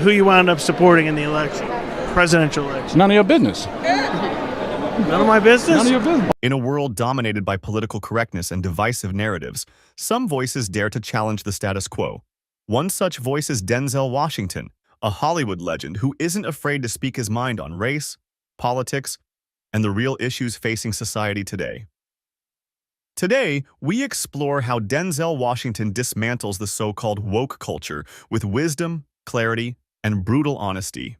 who you wound up supporting in the election, presidential election. None of your business. None of my business? None of your business. In a world dominated by political correctness and divisive narratives, some voices dare to challenge the status quo. One such voice is Denzel Washington, a Hollywood legend who isn't afraid to speak his mind on race, politics, and the real issues facing society today. Today, we explore how Denzel Washington dismantles the so-called woke culture with wisdom, clarity, and brutal honesty.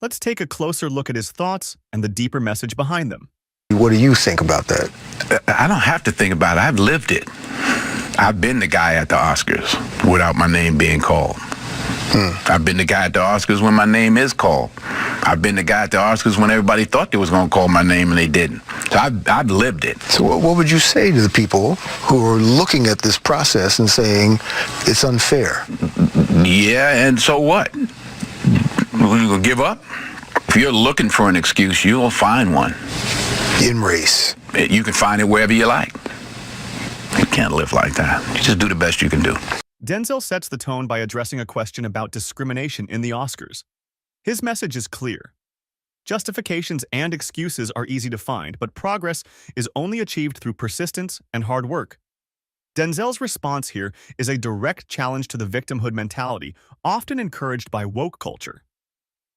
Let's take a closer look at his thoughts and the deeper message behind them. What do you think about that? I don't have to think about it. I've lived it. I've been the guy at the Oscars without my name being called. I've been the guy at the Oscars when my name is called. I've been the guy at the Oscars when everybody thought they was going to call my name and they didn't. So I've lived it. So what would you say to the people who are looking at this process and saying it's unfair? Yeah, and so what? You going to give up? If you're looking for an excuse, you'll find one. In race. You can find it wherever you like. You can't live like that. You just do the best you can do. Denzel sets the tone by addressing a question about discrimination in the Oscars. His message is clear. Justifications and excuses are easy to find, but progress is only achieved through persistence and hard work. Denzel's response here is a direct challenge to the victimhood mentality, often encouraged by woke culture.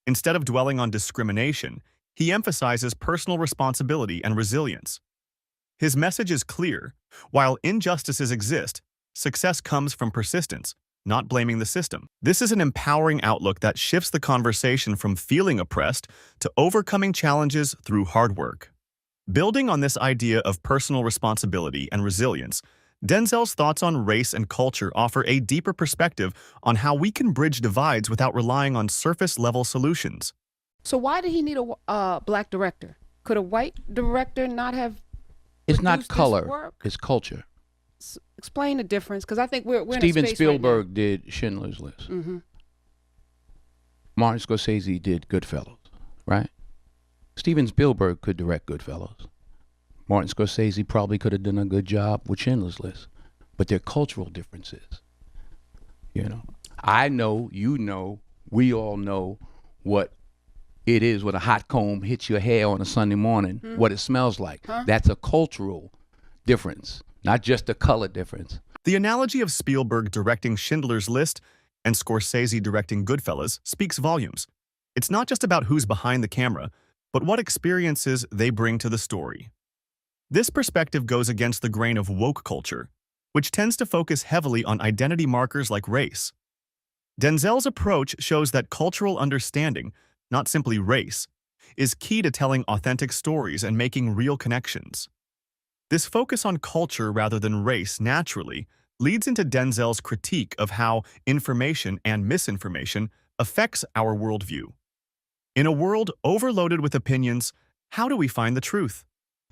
Instead of dwelling on discrimination, he emphasizes personal responsibility and resilience. His message is clear. While injustices exist, success comes from persistence, not blaming the system. This is an empowering outlook that shifts the conversation from feeling oppressed to overcoming challenges through hard work. Building on this idea of personal responsibility and resilience, Denzel's thoughts on race and culture offer a deeper perspective on how we can bridge divides without relying on surface-level solutions. So why did he need a black director? Could a white director not have It's not produced this color, work? it's culture. Explain the difference, because I think we're in Steven a space Spielberg right did Schindler's List. now. Mm-hmm. Martin Scorsese did Goodfellas, right? Steven Spielberg could direct Goodfellas. Martin Scorsese probably could have done a good job with Schindler's List, but they're cultural differences. You know, I know, you know, we all know what it is when a hot comb hits your hair on a Sunday morning, what it smells like. That's a cultural difference, not just a color difference. The analogy of Spielberg directing Schindler's List and Scorsese directing Goodfellas speaks volumes. It's not just about who's behind the camera, but what experiences they bring to the story. This perspective goes against the grain of woke culture, which tends to focus heavily on identity markers like race. Denzel's approach shows that cultural understanding, not simply race, is key to telling authentic stories and making real connections. This focus on culture rather than race naturally leads into Denzel's critique of how information and misinformation affects our worldview. In a world overloaded with opinions, how do we find the truth?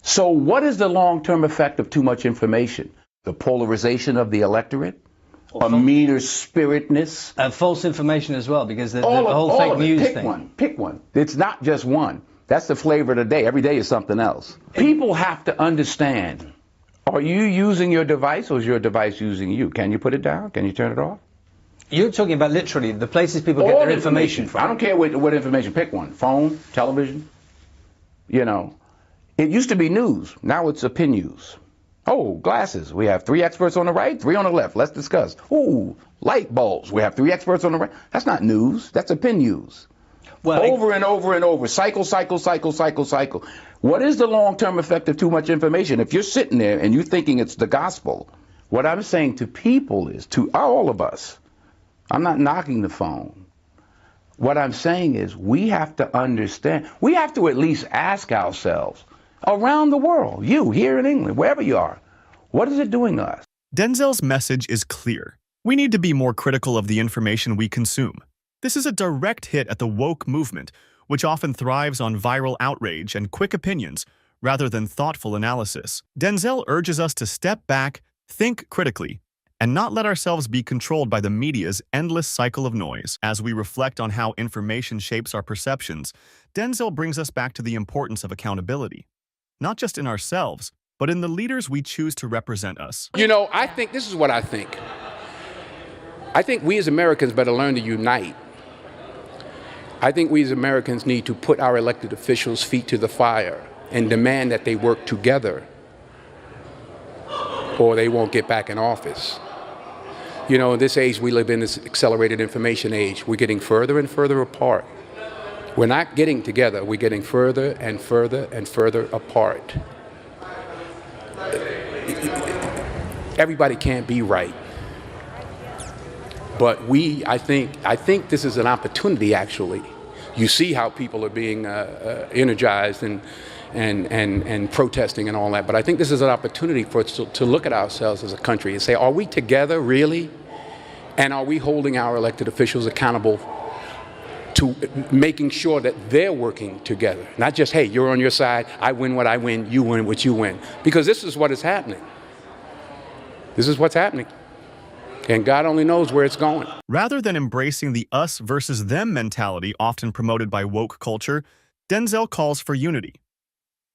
So what is the long-term effect of too much information? The polarization of the electorate? A meaner spiritedness? And false information as well, because the whole fake news thing. Pick one. It's not just one. That's the flavor of the day. Every day is something else. People have to understand, are you using your device or is your device using you? Can you put it down? Can you turn it off? You're talking about literally the places people get their information from. I don't care what information. Pick one. Phone, television. You know, it used to be news. Now it's opinion news. Oh, glasses. We have 3 experts on the right, 3 on the left. Let's discuss. Ooh, light bulbs. We have 3 experts on the right. That's not news. That's opinion news. Well, over and over and over. Cycle, cycle, cycle, cycle, cycle. What is the long-term effect of too much information? If you're sitting there and you're thinking it's the gospel, what I'm saying to people is, to all of us, I'm not knocking the phone. What I'm saying is we have to understand, we have to at least ask ourselves, around the world, you here in England, wherever you are, what is it doing to us? Denzel's message is clear. We need to be more critical of the information we consume. This is a direct hit at the woke movement, which often thrives on viral outrage and quick opinions rather than thoughtful analysis. Denzel urges us to step back, think critically, and not let ourselves be controlled by the media's endless cycle of noise. As we reflect on how information shapes our perceptions, Denzel brings us back to the importance of accountability, not just in ourselves, but in the leaders we choose to represent us. You know, I think this is what I think. I think we as Americans better learn to unite I think we as Americans need to put our elected officials' feet to the fire and demand that they work together, or they won't get back in office. You know, in this age we live in, this accelerated information age, we're getting further and further apart. We're not getting together, we're getting further and further and further apart. Everybody can't be right. But I think this is an opportunity, actually. You see how people are being energized and protesting and all that. But I think this is an opportunity for us to look at ourselves as a country and say, are we together, really? And are we holding our elected officials accountable to making sure that they're working together? Not just, hey, you're on your side, I win what I win, you win what you win. Because this is what is happening. This is what's happening. And God only knows where it's going. Rather than embracing the us versus them mentality often promoted by woke culture, Denzel calls for unity.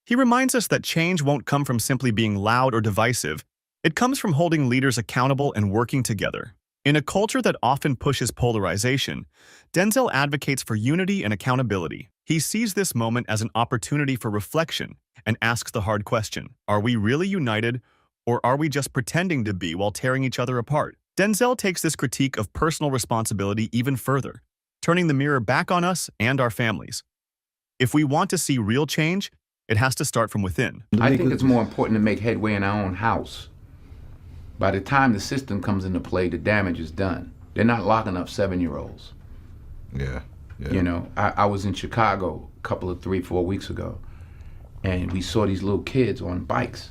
He reminds us that change won't come from simply being loud or divisive. It comes from holding leaders accountable and working together. In a culture that often pushes polarization, Denzel advocates for unity and accountability. He sees this moment as an opportunity for reflection and asks the hard question, are we really united, or are we just pretending to be while tearing each other apart? Denzel takes this critique of personal responsibility even further, turning the mirror back on us and our families. If we want to see real change, it has to start from within. I think it's more important to make headway in our own house. By the time the system comes into play, the damage is done. They're not locking up 7-year-olds. Yeah. You know, I was in Chicago a couple of 3-4 weeks ago, and we saw these little kids on bikes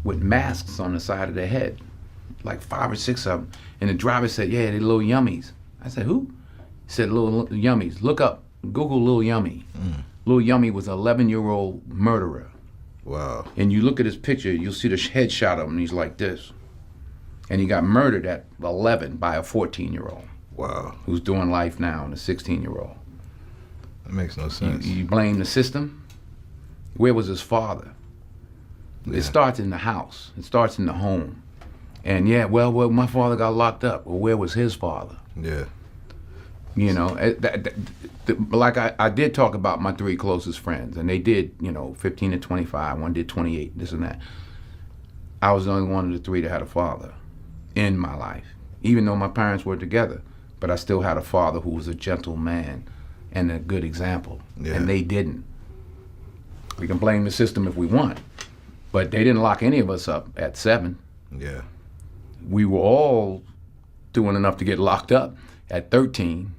with masks on the side of their head, like 5 or 6 of them. And the driver said, yeah, they're little yummies. I said, who? He said, little yummies. Look up, Google Lil Yummy. Lil Yummy was an 11-year-old murderer. Wow. And you look at his picture, you'll see the headshot of him, and he's like this. And he got murdered at 11 by a 14-year-old. Wow. Who's doing life now, and a 16-year-old. That makes no sense. You blame the system? Where was his father? Yeah. It starts in the house. It starts in the home. And yeah, well, my father got locked up. Well, where was his father? Yeah. You know, like I did talk about my 3 closest friends, and they did, 15 to 25, one did 28, this and that. I was the only one of the 3 that had a father in my life, even though my parents were together. But I still had a father who was a gentle man and a good example, and they didn't. We can blame the system if we want, but they didn't lock any of us up at 7. Yeah. We were all doing enough to get locked up at 13.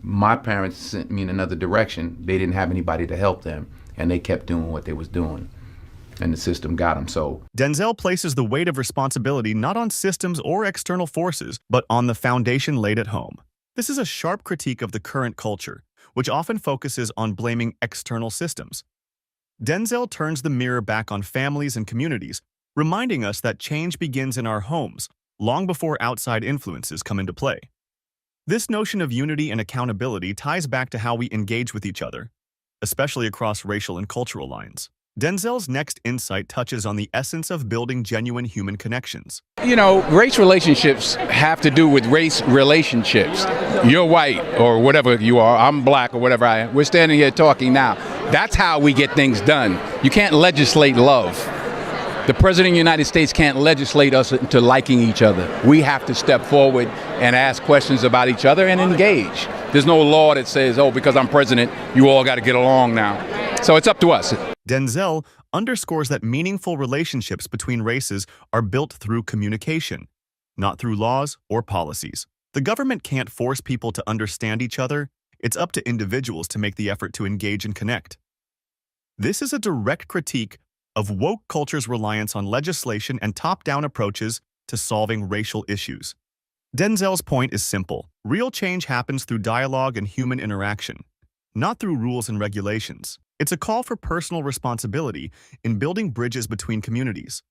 My parents sent me in another direction. They didn't have anybody to help them, and they kept doing what they was doing, and the system got them. So Denzel places the weight of responsibility not on systems or external forces, but on the foundation laid at home. This is a sharp critique of the current culture, which often focuses on blaming external systems. Denzel turns the mirror back on families and communities, reminding us that change begins in our homes, long before outside influences come into play. This notion of unity and accountability ties back to how we engage with each other, especially across racial and cultural lines. Denzel's next insight touches on the essence of building genuine human connections. You know, race relationships have to do with race relationships. You're white or whatever you are, I'm black or whatever I am. We're standing here talking now. That's how we get things done. You can't legislate love. The President of the United States can't legislate us into liking each other. We have to step forward and ask questions about each other and engage. There's no law that says, oh, because I'm president, you all got to get along now. So it's up to us. Denzel underscores that meaningful relationships between races are built through communication, not through laws or policies. The government can't force people to understand each other. It's up to individuals to make the effort to engage and connect. This is a direct critique of woke culture's reliance on legislation and top-down approaches to solving racial issues. Denzel's point is simple. Real change happens through dialogue and human interaction, not through rules and regulations. It's a call for personal responsibility in building bridges between communities.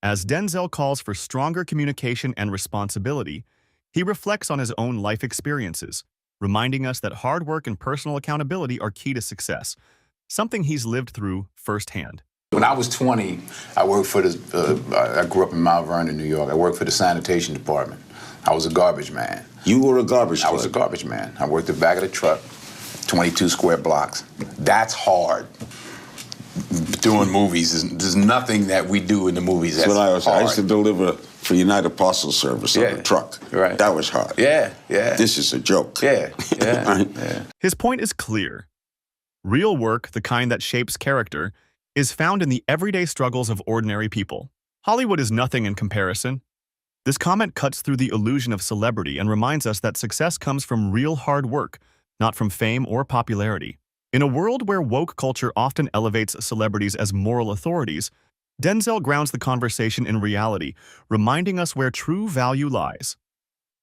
As Denzel calls for stronger communication and responsibility, he reflects on his own life experiences, reminding us that hard work and personal accountability are key to success, something he's lived through firsthand. when I was 20, I worked for I grew up in Mount Vernon, New York. I worked for the sanitation department. I was a garbage man. You were a garbage man? I was a garbage man. I worked the back of the truck. 22 square blocks. That's hard. Doing movies, there's nothing that we do in the movies that's hard. I used to deliver for United Parcel Service on a truck. Right. That was hard. Yeah. This is a joke. Yeah. Right? His point is clear. Real work, the kind that shapes character, is found in the everyday struggles of ordinary people. Hollywood is nothing in comparison. This comment cuts through the illusion of celebrity and reminds us that success comes from real hard work, not from fame or popularity. In a world where woke culture often elevates celebrities as moral authorities, Denzel grounds the conversation in reality, reminding us where true value lies.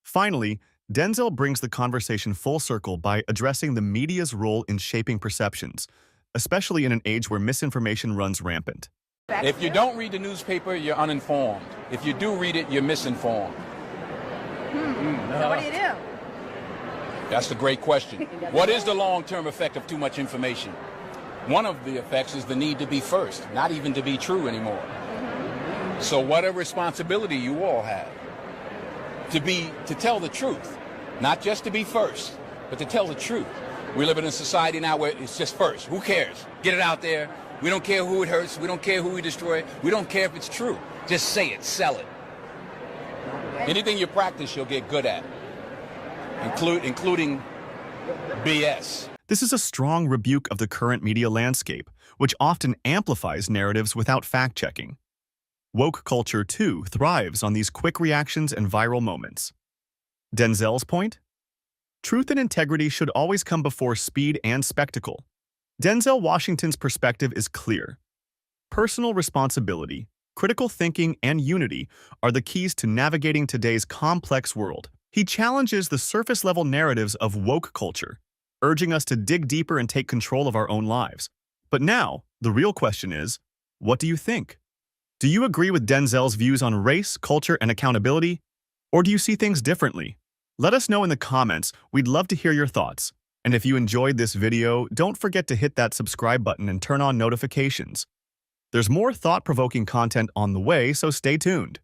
Finally, Denzel brings the conversation full circle by addressing the media's role in shaping perceptions, especially in an age where misinformation runs rampant. If you don't read the newspaper, you're uninformed. If you do read it, you're misinformed. So what do you do? That's the great question. What is the long-term effect of too much information? One of the effects is the need to be first, not even to be true anymore. So what a responsibility you all have to tell the truth, not just to be first, but to tell the truth. We live in a society now where it's just first. Who cares? Get it out there. We don't care who it hurts. We don't care who we destroy. We don't care if it's true. Just say it, sell it. Anything you practice, you'll get good at, including BS. This is a strong rebuke of the current media landscape, which often amplifies narratives without fact-checking. Woke culture, too, thrives on these quick reactions and viral moments. Denzel's point? Truth and integrity should always come before speed and spectacle. Denzel Washington's perspective is clear. Personal responsibility, critical thinking, and unity are the keys to navigating today's complex world. He challenges the surface-level narratives of woke culture, urging us to dig deeper and take control of our own lives. But now, the real question is, what do you think? Do you agree with Denzel's views on race, culture, and accountability? Or do you see things differently? Let us know in the comments. We'd love to hear your thoughts. And if you enjoyed this video, don't forget to hit that subscribe button and turn on notifications. There's more thought-provoking content on the way, so stay tuned.